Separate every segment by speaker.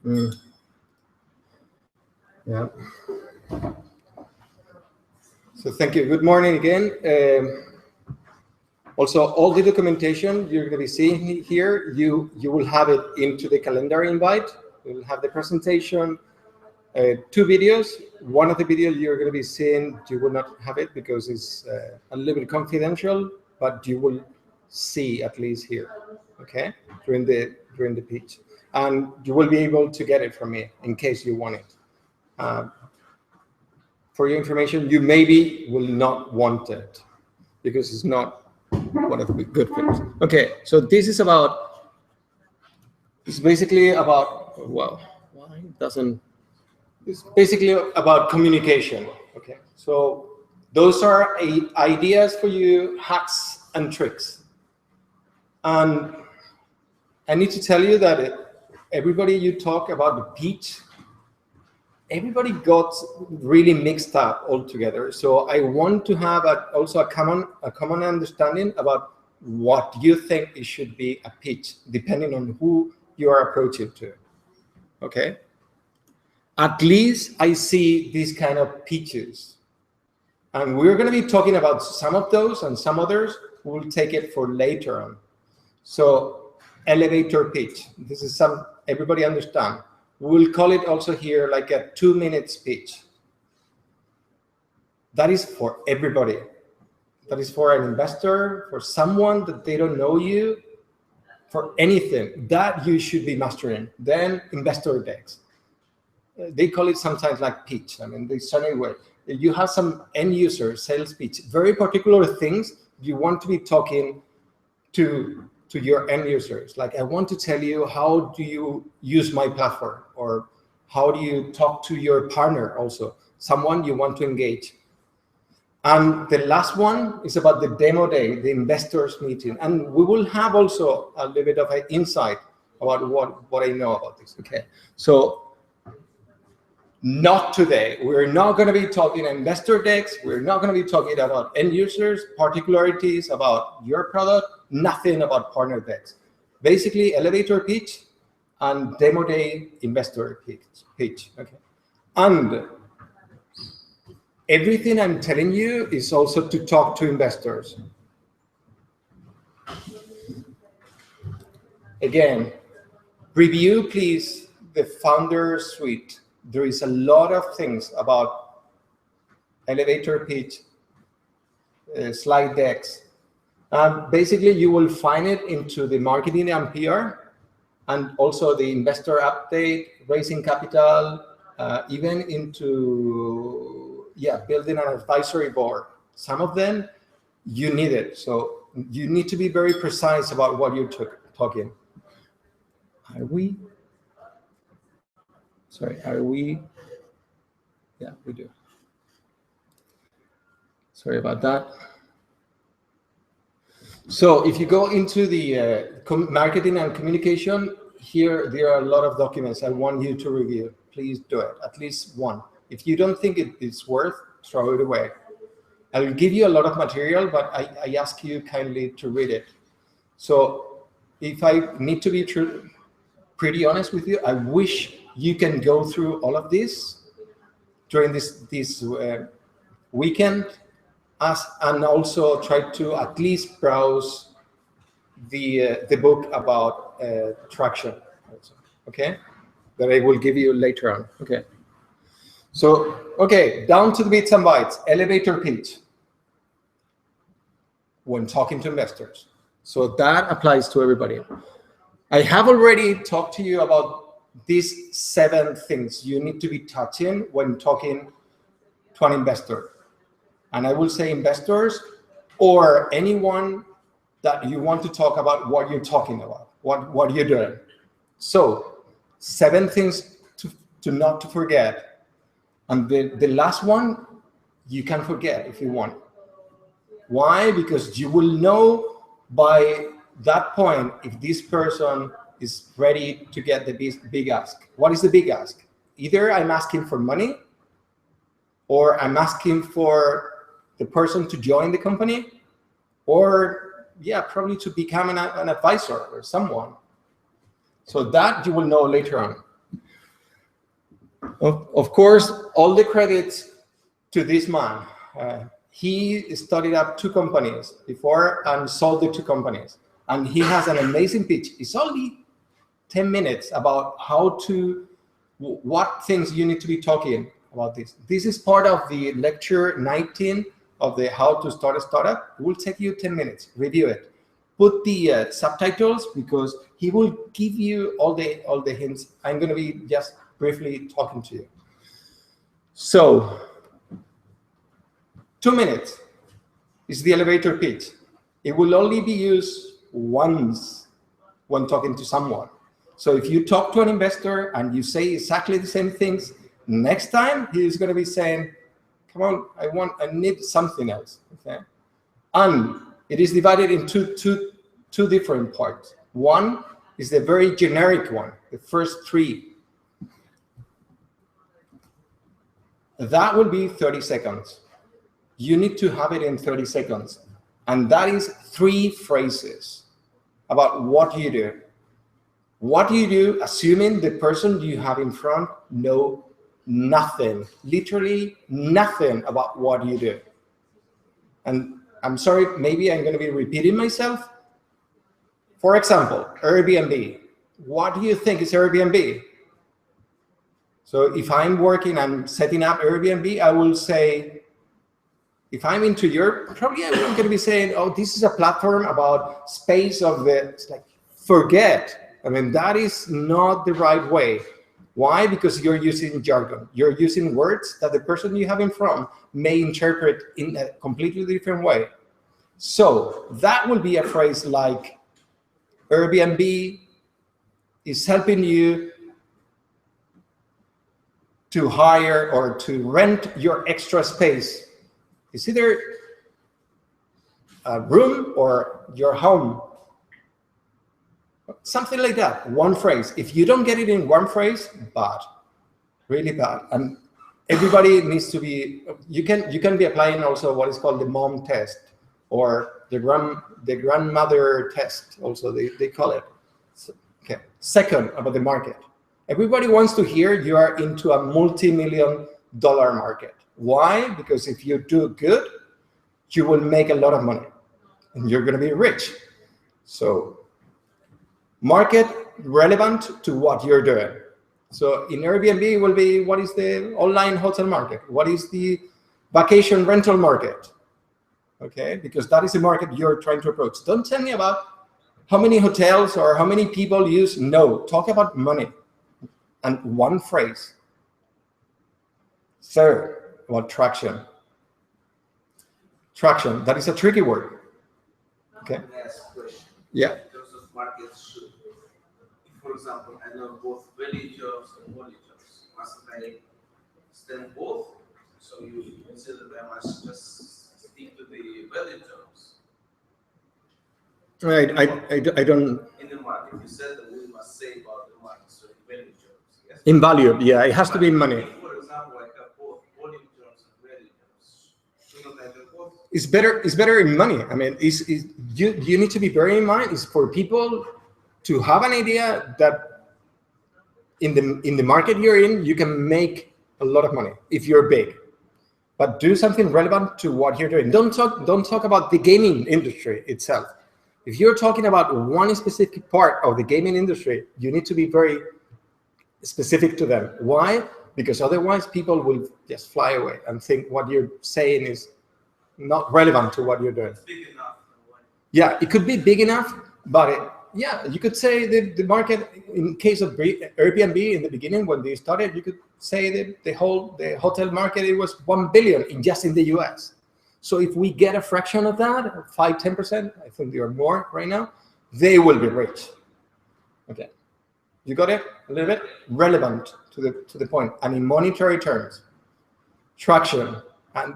Speaker 1: Yeah. So thank you. Good morning again. Also, all the documentation you're going to be seeing here, you will have it into the calendar invite. You will have the presentation, 2 videos. One of the videos you're going to be seeing, you will not have it because it's a little bit confidential, but you will see at least here, okay, during the pitch, and you will be able to get it from me in case you want it. For your information, you maybe will not want it because it's not one of the good things. Okay, so this is about, it's basically about, well, why doesn't, it's basically about communication. Okay, so those are 8 ideas for you, hacks and tricks. And I need to tell you that everybody you talk about the pitch, everybody got really mixed up altogether. So I want to have also a common understanding about what you think it should be a pitch, depending on who you are approaching to. Okay. At least I see these kind of pitches, and we're going to be talking about some of those, and some others we'll take it for later on. So elevator pitch. This is some everybody understand. We'll call it also here like a 2-minute speech. That is for everybody. That is for an investor, for someone that they don't know you, for anything that you should be mastering. Then investor decks. They call it sometimes like pitch. I mean, they suddenly work. You have some end user sales pitch, very particular things you want to be talking to your end users. Like, I want to tell you, how do you use my platform? Or how do you talk to your partner also? Someone you want to engage. And the last one is about the demo day, the investors meeting. And we will have also a little bit of an insight about what I know about this, okay? So not today. We're not going to be talking investor decks. We're not going to be talking about end users, particularities about your product, nothing about partner decks. Basically, elevator pitch and demo day investor pitch. Okay. And everything I'm telling you is also to talk to investors. Again, review, please, the founder suite. There is a lot of things about elevator pitch, slide decks. Basically, you will find it into the marketing and PR, and also the investor update, raising capital, even into building an advisory board. Some of them you need it, so you need to be very precise about what you're talking. Are we? Sorry, are we? Yeah, we do. Sorry about that. So if you go into the marketing and communication, here there are a lot of documents I want you to review. Please do it, at least one. If you don't think it's worth, throw it away. I will give you a lot of material, but I ask you kindly to read it. So if I need to be pretty honest with you, I wish you can go through all of this during this weekend, and also try to at least browse the book about traction, also, okay, that I will give you later on. Okay. So, okay, down to the bits and bytes. Elevator pitch when talking to investors. So that applies to everybody. I have already talked to you about these 7 things you need to be touching when talking to an investor. And I will say investors or anyone that you want to talk about what you're talking about, what you're doing. So 7 things to not to forget. And the last one, you can forget if you want. Why? Because you will know by that point if this person is ready to get the big ask. What is the big ask? Either I'm asking for money, or I'm asking for the person to join the company, or probably to become an advisor or someone. So that you will know later on. Of course, all the credits to this man. He started up 2 companies before and sold the 2 companies. And he has an amazing pitch. It's only 10 minutes about what things you need to be talking about this. This is part of the lecture 19 of the How to Start a Startup. It will take you 10 minutes. Review it. Put the subtitles because he will give you all the hints. I'm going to be just briefly talking to you. So 2 minutes is the elevator pitch. It will only be used once when talking to someone. So if you talk to an investor and you say exactly the same things, next time he's going to be saying, come on, I need something else. Okay? And it is divided into two different parts. One is the very generic one, the first 3. That will be 30 seconds. You need to have it in 30 seconds. And that is 3 phrases about what you do. What you do, assuming the person you have in front know nothing, literally nothing about what you do. And I'm sorry, maybe I'm going to be repeating myself. For example, Airbnb. What do you think is Airbnb? So if I'm working and setting up Airbnb, I will say, if I'm into Europe, probably I'm going to be saying, oh, this is a platform about space of the, it's like, forget. I mean, that is not the right way. Why? Because you're using jargon. You're using words that the person you have in front may interpret in a completely different way. So that will be a phrase like, Airbnb is helping you to hire or to rent your extra space. It's either a room or your home. Something like that, one phrase. If you don't get it in one phrase, bad, really bad. And everybody needs to be, you can be applying also what is called the mom test or the grandmother test, also they call it. So, okay. Second, about the market. Everybody wants to hear you are into a multi-million-dollar market. Why? Because if you do good, you will make a lot of money and you're going to be rich. So market relevant to what you're doing. So in Airbnb it will be, what is the online hotel market? What is the vacation rental market? Okay, because that is the market you're trying to approach. Don't tell me about how many hotels or how many people use. No, talk about money. And one phrase. Third, about traction. Traction, that is a tricky word. Okay.
Speaker 2: Last question.
Speaker 1: Yeah.
Speaker 2: In terms of market should, for example, I know both value jobs and quality jobs. Must I stand both? So you consider them as just stick to the value jobs.
Speaker 1: Right. I don't.
Speaker 2: In the market, you said that we must say about the market, so value jobs. Yes?
Speaker 1: In value, yeah, it has to be in money.
Speaker 2: If, for example, I have both volume jobs and value jobs. Shouldn't I do both?
Speaker 1: It's better in money. I mean, you need to be bearing in mind is for people to have an idea that in the market you're in, you can make a lot of money if you're big. But do something relevant to what you're doing. Don't talk about the gaming industry itself. If you're talking about one specific part of the gaming industry, you need to be very specific to them. Why? Because otherwise people will just fly away and think what you're saying is not relevant to what you're doing.
Speaker 2: It's big enough.
Speaker 1: Yeah, it could be big enough, but yeah, you could say the market, in case of Airbnb in the beginning when they started, you could say that the hotel market, it was 1 billion just in the US. So if we get a fraction of that, 5–10%, I think they are more right now, they will be rich. Okay, you got it? A little bit relevant to the point, and in monetary terms, traction. And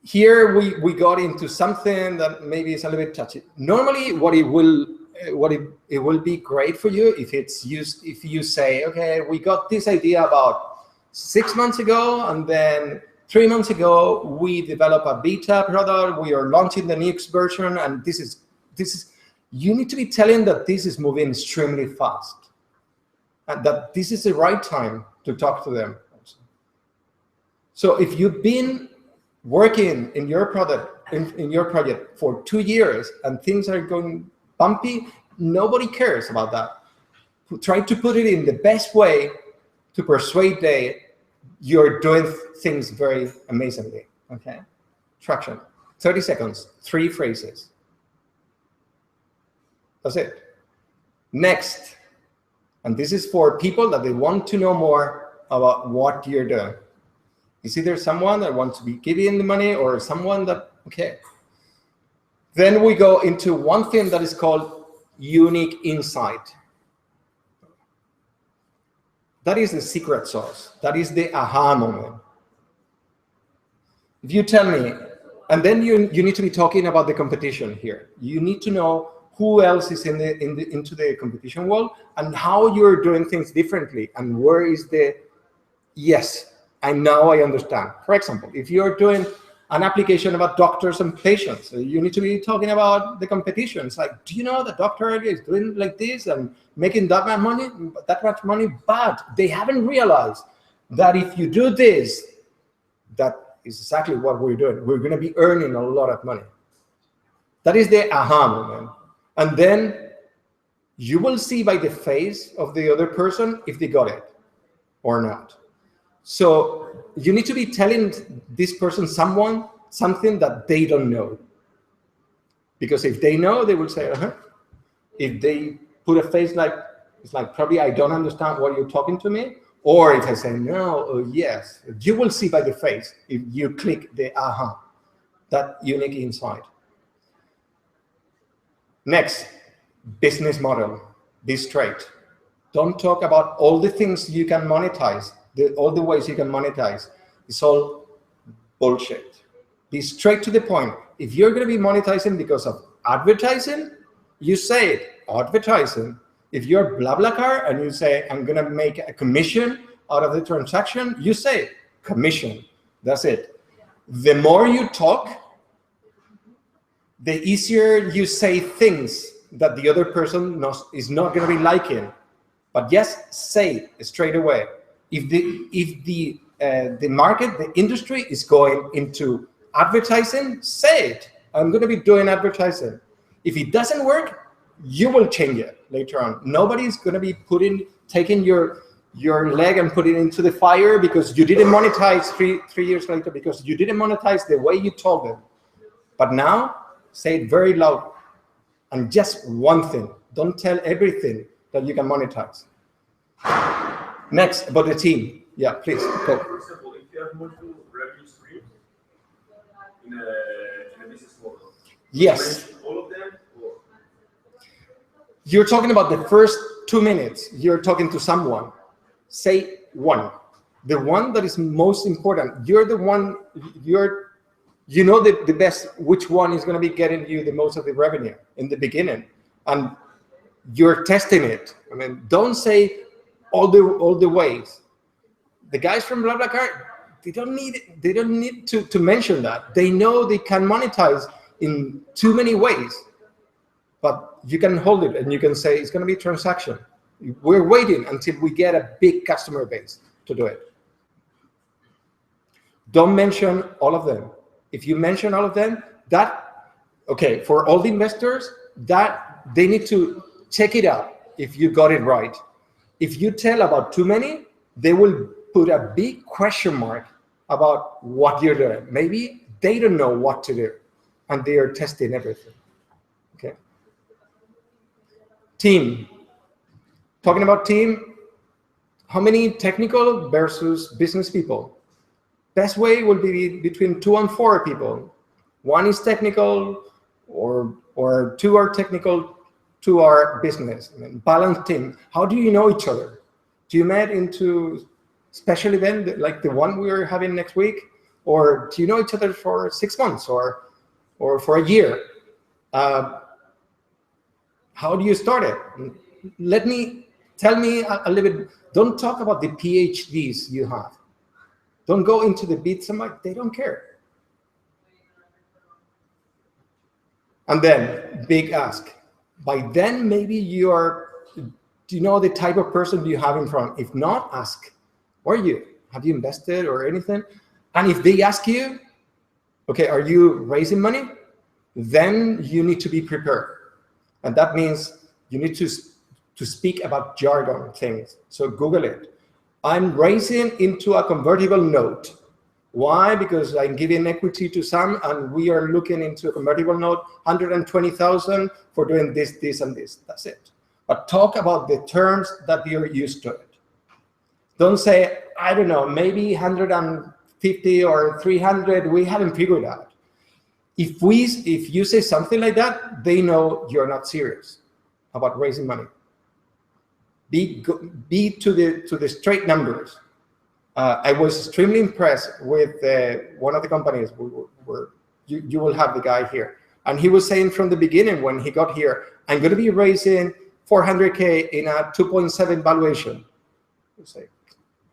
Speaker 1: here we got into something that maybe is a little bit touchy. Normally, what it will be great for you if you say, okay, we got this idea about 6 months ago, and then 3 months ago we developed a beta product. We are launching the next version, and this is. You need to be telling that this is moving extremely fast. and that this is the right time to talk to them. So if you've been working in your product, in your project for 2 years and things are going bumpy, nobody cares about that. Try to put it in the best way to persuade you're doing things very amazingly, okay? Traction, 30 seconds, 3 phrases. That's it. Next, and this is for people that they want to know more about what you're doing. Is either someone that wants to be giving the money or someone that, okay. Then we go into one thing that is called unique insight. That is the secret sauce. That is the aha moment. If you tell me, and then you need to be talking about the competition here. You need to know who else is into the competition world and how you're doing things differently and where is the yes, and now I understand. For example, if you're doing an application about doctors and patients, you need to be talking about the competition. It's like, do you know the doctor is doing like this and making that much money, but they haven't realized that if you do this, that is exactly what we're doing. We're going to be earning a lot of money. That is the aha moment. And then you will see by the face of the other person if they got it or not. So you need to be telling this person something that they don't know. Because if they know, they will say, uh-huh. If they put a face like, it's like, probably I don't understand what you're talking to me. Or if I say no or yes, you will see by the face if you click the aha, that unique insight. Next, business model. Be straight. Don't talk about all the things you can monetize, all the ways you can monetize. It's all bullshit. Be straight to the point. If you're going to be monetizing because of advertising, you say it, advertising. If you're BlaBlaCar and you say, I'm going to make a commission out of the transaction, you say commission. That's it. The more you talk, the easier you say things that the other person is not going to be liking. But yes, say it straight away. If the market, the industry is going into advertising, say it. I'm going to be doing advertising. If it doesn't work, you will change it later on. Nobody's going to be taking your leg and putting it into the fire because you didn't monetize three years later, because you didn't monetize the way you told them. But now, say it very loud. And just one thing. Don't tell everything that you can monetize. Next, about the team. Yeah, please, go.
Speaker 3: For example, if you have multiple revenue streams in a business model,
Speaker 1: yes.
Speaker 3: All of them, or?
Speaker 1: You're talking about the first 2 minutes. You're talking to someone. Say one. The one that is most important. You're the one, you know the best which one is going to be getting you the most of the revenue in the beginning. And you're testing it. I mean, don't say all the ways. The guys from BlaBlaCar, they don't need to mention that. They know they can monetize in too many ways. But you can hold it and you can say it's going to be transaction. We're waiting until we get a big customer base to do it. Don't mention all of them. If you mention all of them, okay, for all the investors, that they need to check it out if you got it right. If you tell about too many, they will put a big question mark about what you're doing. Maybe they don't know what to do, and they are testing everything. Okay. Team. Talking about team, how many technical versus business people? Best way will be between 2 and 4 people. 1 is technical, or 2 are technical, 2 are business. I mean, balanced team. How do you know each other? Do you met into special event like the one we're having next week, or do you know each other for 6 months or for a year? How do you start it? Tell me a little bit. Don't talk about the PhDs you have. Don't go into the bits and they don't care. And then, big ask. By then, maybe you are Do you know the type of person you have in front? If not, ask, where are you? Have you invested or anything? And if they ask you, okay, are you raising money? Then you need to be prepared. And that means you need to speak about jargon things. So Google it. I'm raising into a convertible note. Why? Because I'm giving equity to some, and we are looking into a convertible note, 120,000 for doing this, this, and this. That's it. But talk about the terms that you're used to it. Don't say, I don't know, maybe 150 or 300, we haven't figured out. If you say something like that, they know you're not serious about raising money. Be to the straight numbers. I was extremely impressed with one of the companies. You will have the guy here, and he was saying from the beginning when he got here, I'm going to be raising 400K in a 2.7 valuation. It's like,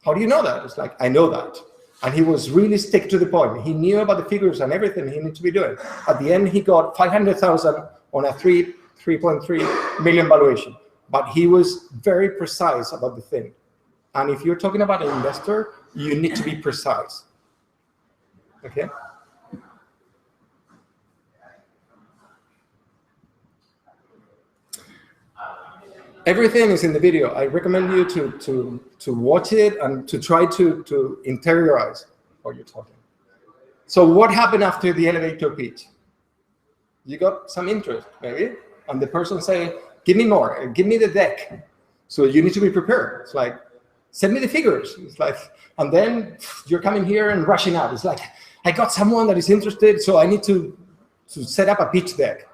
Speaker 1: how do you know that? It's like, I know that. And he was really stick to the point. He knew about the figures and everything he needed to be doing. At the end, he got 500,000 on a 3.3 million valuation. But he was very precise about the thing. And if you're talking about an investor, you need to be precise. Okay? Everything is in the video. I recommend you to watch it and to try to interiorize what you're talking. So what happened after the elevator pitch? You got some interest, maybe, and the person say, give me more, give me the deck. So you need to be prepared. It's like, send me the figures. It's like, and then you're coming here and rushing out. It's like, I got someone that is interested, so I need to set up a pitch deck.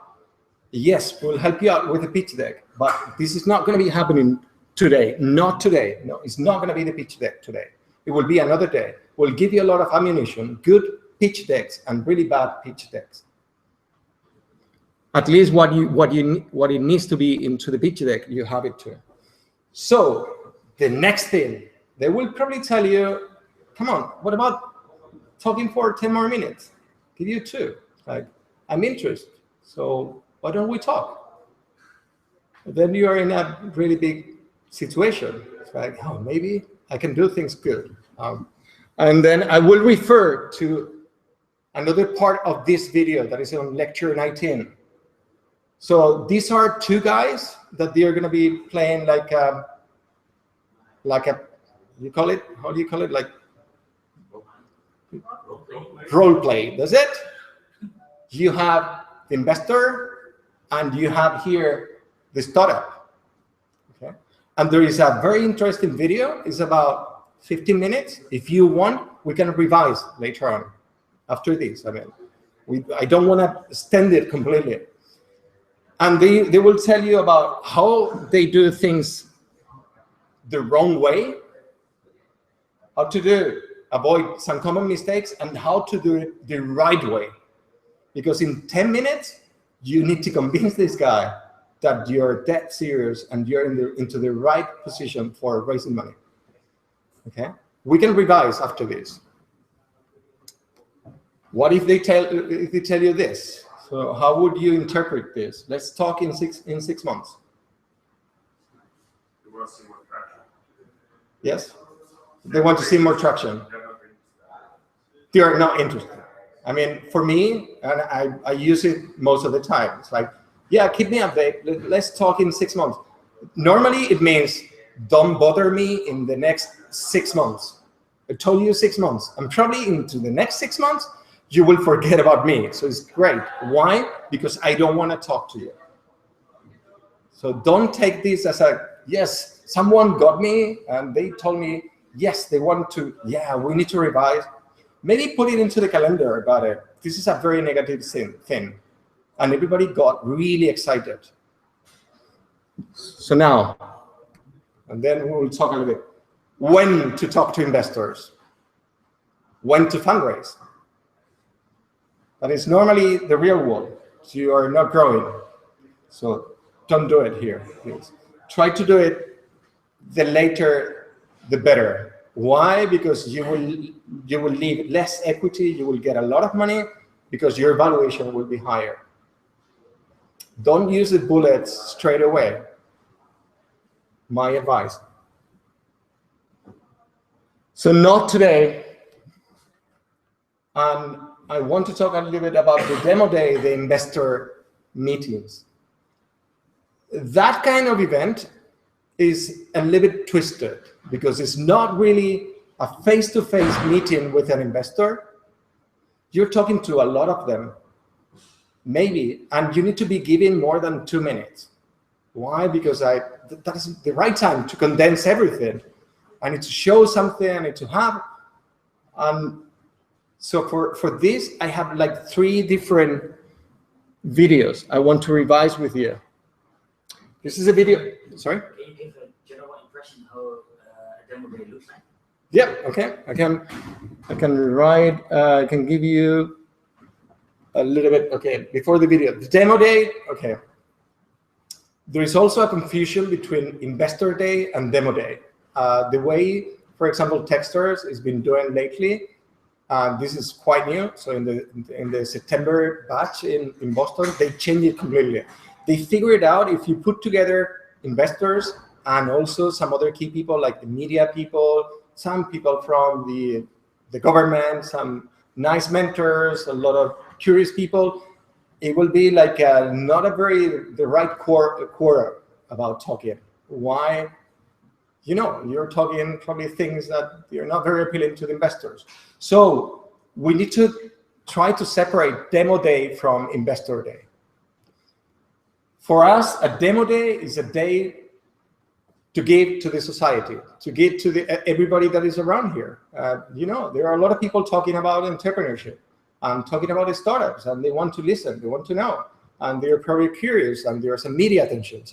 Speaker 1: Yes, we'll help you out with the pitch deck, but this is not going to be happening today. Not today. No, it's not going to be the pitch deck today. It will be another day. We'll give you a lot of ammunition, good pitch decks and really bad pitch decks. At least what it needs to be into the pitch deck, you have it too. So the next thing, they will probably tell you, come on, what about talking for 10 more minutes? Give you 2. Like, I'm interested. So why don't we talk? Then you are in a really big situation. It's like, oh, maybe I can do things good. And then I will refer to another part of this video that is on lecture 19. So these are 2 guys that they are going to be playing like a, you call it, how do you call it? Like role play. That's it. You have the investor and you have here the startup. Okay. And there is a very interesting video. It's about 15 minutes. If you want, we can revise later on after this. I mean, I don't want to extend it completely. And they will tell you about how they do things the wrong way, how to avoid some common mistakes, and how to do it the right way. Because in 10 minutes, you need to convince this guy that you're dead serious and you're into the right position for raising money. Okay? We can revise after this. What if they tell you this? So how would you interpret this? Let's talk in six months.
Speaker 3: They want to see more traction.
Speaker 1: Yes? They want to see more traction. They are not interested. I mean, for me, and I use it most of the time. It's like, yeah, keep me updated. Let's talk in 6 months. Normally, it means don't bother me in the next 6 months. I told you 6 months. And probably into the next 6 months, you will forget about me. So it's great. Why? Because I don't want to talk to you. So don't take this as a, yes, someone got me and they told me, yes, they want to, yeah, we need to revise. Maybe put it into the calendar about it. This is a very negative thing. And everybody got really excited. So now, and then we will talk a little bit. When to talk to investors. When to fundraise. That is normally the real world. So you are not growing. So don't do it here, please. Try to do it the later, the better. Why? Because you will leave less equity, you will get a lot of money because your valuation will be higher. Don't use the bullets straight away. my advice. So not today. I want to talk a little bit about the demo day, the investor meetings. That kind of event is a little bit twisted because it's not really a face-to-face meeting with an investor. You're talking to a lot of them, maybe, and you need to be given more than 2 minutes. Why? Because that is the right time to condense everything. I need to show something, I need to have. So for this, I have like 3 different videos I want to revise with you. This is a video, sorry?
Speaker 4: Can you give a general impression how a demo day looks like?
Speaker 1: Yeah, okay. I can give you a little bit, okay, before the video. The demo day, okay. There is also a confusion between investor day and demo day. The way, for example, Techstars has been doing lately, this is quite new. So in the September batch in Boston, they changed it completely. They figured out if you put together investors and also some other key people like the media people, some people from the government, some nice mentors, a lot of curious people, it will be like not the right core about talking. Why? You're talking probably things that are not very appealing to the investors. So we need to try to separate demo day from investor day. For us, a demo day is a day to give to the society, to give to everybody that is around here. There are a lot of people talking about entrepreneurship and talking about the startups, and they want to listen, they want to know, and they're probably curious, and there's some media attention,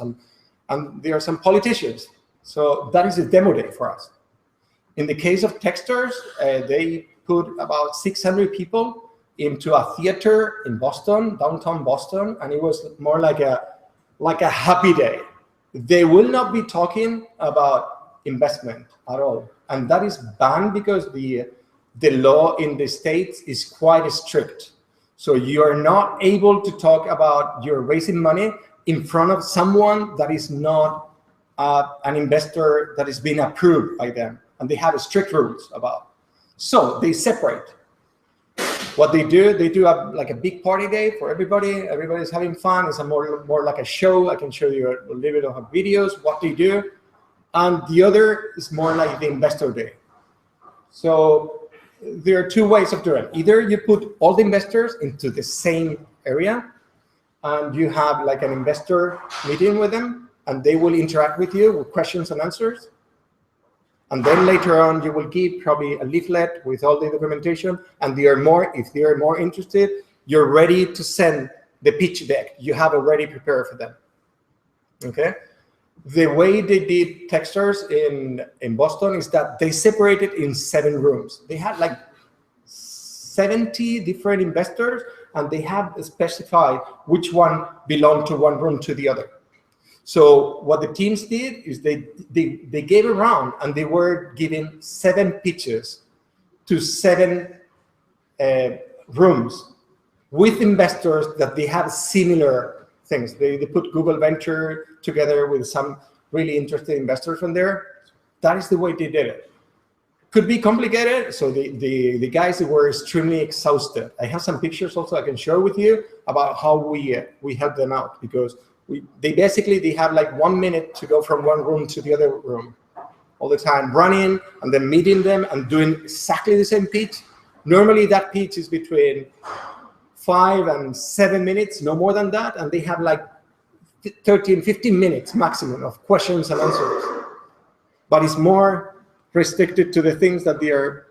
Speaker 1: and there are some politicians. So that is a demo day for us. In the case of Techstars, they put about 600 people into a theater in Boston, downtown Boston, and it was more like a happy day. They will not be talking about investment at all, and that is banned because the law in the States is quite strict. So you are not able to talk about you're raising money in front of someone that is not an investor that is being approved by them, and they have strict rules about. So they separate. What they do like a big party day for everybody. Everybody's having fun. It's more like a show. I can show you a little bit of videos, what they do. And the other is more like the investor day. So there are 2 ways of doing it. Either you put all the investors into the same area, and you have like an investor meeting with them, and they will interact with you with questions and answers. And then later on, you will give probably a leaflet with all the documentation, and if they are more interested, you're ready to send the pitch deck. You have already prepared for them. Okay? The way they did Techstars in Boston is that they separated in 7 rooms. They had like 70 different investors, and they have specified which one belonged to one room to the other. So what the teams did is they gave a round, and they were giving 7 pitches to 7 rooms with investors that they have similar things. They put Google Venture together with some really interesting investors from there. That is the way they did it. Could be complicated, so the guys were extremely exhausted. I have some pictures also I can share with you about how we helped them out, because they have like 1 minute to go from one room to the other room all the time, running and then meeting them and doing exactly the same pitch. Normally that pitch is between 5 and 7 minutes, no more than that, and they have like 13, 15 minutes maximum of questions and answers. But it's more restricted to the things that they are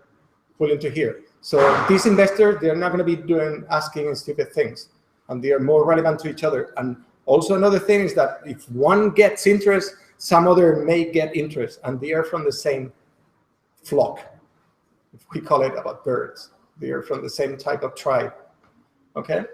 Speaker 1: willing to hear. So these investors, they're not going to be asking stupid things, and they are more relevant to each other. And also another thing is that if one gets interest, some other may get interest, and they are from the same flock. We call it about birds. They are from the same type of tribe. Okay?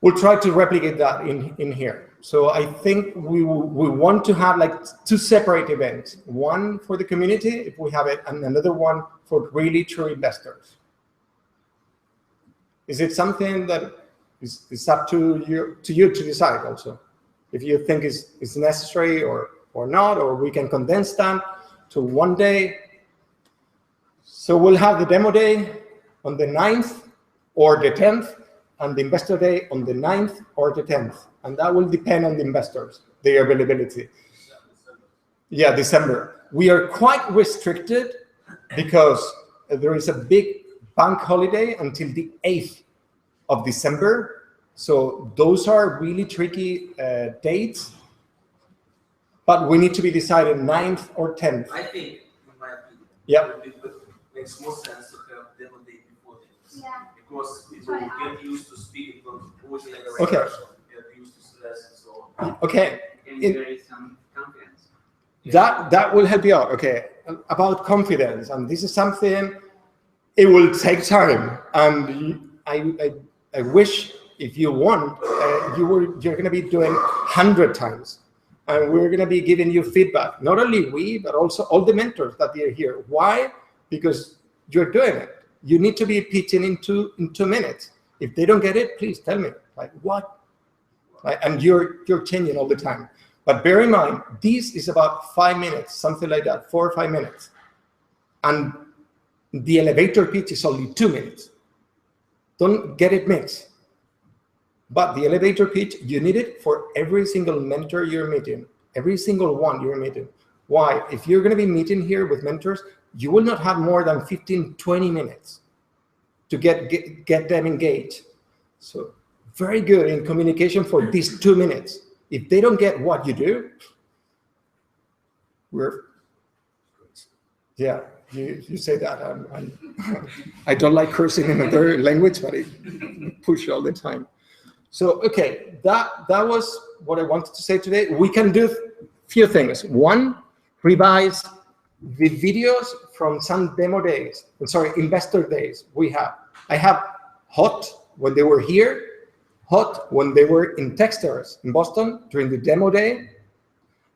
Speaker 1: We'll try to replicate that in here. So I think we want to have like 2 separate events. One for the community, if we have it, and another one for really true investors. Is it something that is up to you to decide also? if you think is necessary or not, or we can condense them to one day. So we'll have the demo day on the 9th or the 10th, and the investor day on the 9th or the 10th. And that will depend on the investors, their availability. Yeah, December. We are quite restricted because there is a big bank holiday until the 8th of December. So those are really tricky dates. But we need to be decided 9th or 10th.
Speaker 2: I think, in my opinion,
Speaker 1: yeah,
Speaker 2: it makes more sense to have demo day before this. Yeah. Because people will get used to speaking from voicing like a
Speaker 1: okay.
Speaker 2: get used to stress and so on.
Speaker 1: Okay.
Speaker 4: There is some confidence.
Speaker 1: That will help you out. Okay. About confidence, and this is something, it will take time. And I wish if you want, you're going to be doing 100 times. And we're going to be giving you feedback. Not only we, but also all the mentors that are here. Why? Because you're doing it. You need to be pitching in 2 minutes. If they don't get it, please tell me. Like, what? Right? And you're changing all the time. But bear in mind, this is about 5 minutes, something like that, 4 or 5 minutes. And the elevator pitch is only 2 minutes. Don't get it mixed. But the elevator pitch, you need it for every single mentor you're meeting, every single one you're meeting. Why? If you're going to be meeting here with mentors, you will not have more than 15, 20 minutes to get them engaged. So very good in communication for these 2 minutes. If they don't get what you do, yeah, you say that. I don't like cursing in another language, but I push all the time. So, okay, that was what I wanted to say today. We can do a few things. One, revise the videos from some demo days, investor days we have. I have hot when they were here, hot when they were in Techstars in Boston during the demo day.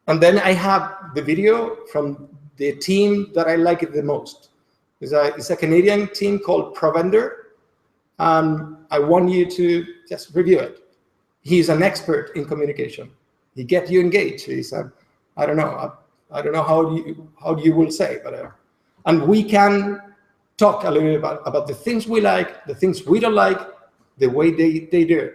Speaker 1: And then I have the video from the team that I like it the most. It's a Canadian team called Provender. I want you to just review it. He's an expert in communication. He gets you engaged. I don't know how you will say, but and we can talk a little bit about the things we like, the things we don't like, the way they do.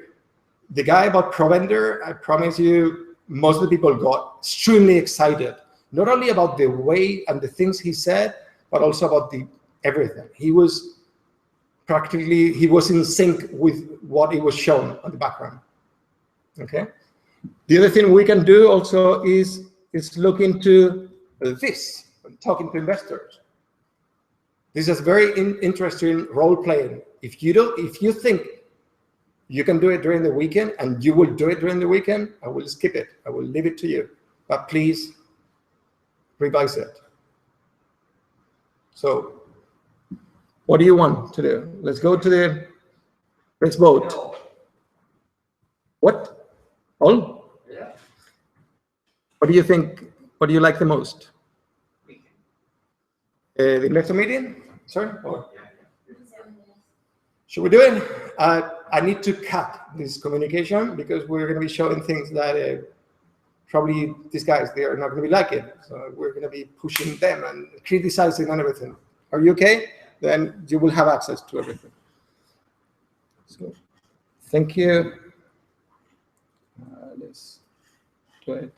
Speaker 1: The guy about Provender, I promise you, most of the people got extremely excited, not only about the way and the things he said, but also about everything. He was in sync with what it was shown on the background. Okay. The other thing we can do also is look into this, talking to investors. This is very interesting role playing. If you think you can do it during the weekend and you will do it during the weekend, I will skip it. I will leave it to you. But please revise it. So what do you want to do? Let's vote. What? All?
Speaker 4: Yeah.
Speaker 1: What do you think? What do you like the most? The investor meeting? Sorry? Or? Should we do it? I need to cut this communication because we're going to be showing things that probably these guys, they are not going to be liking. So we're going to be pushing them and criticizing and everything. Are you okay? Then you will have access to everything. So thank you. Let's do it.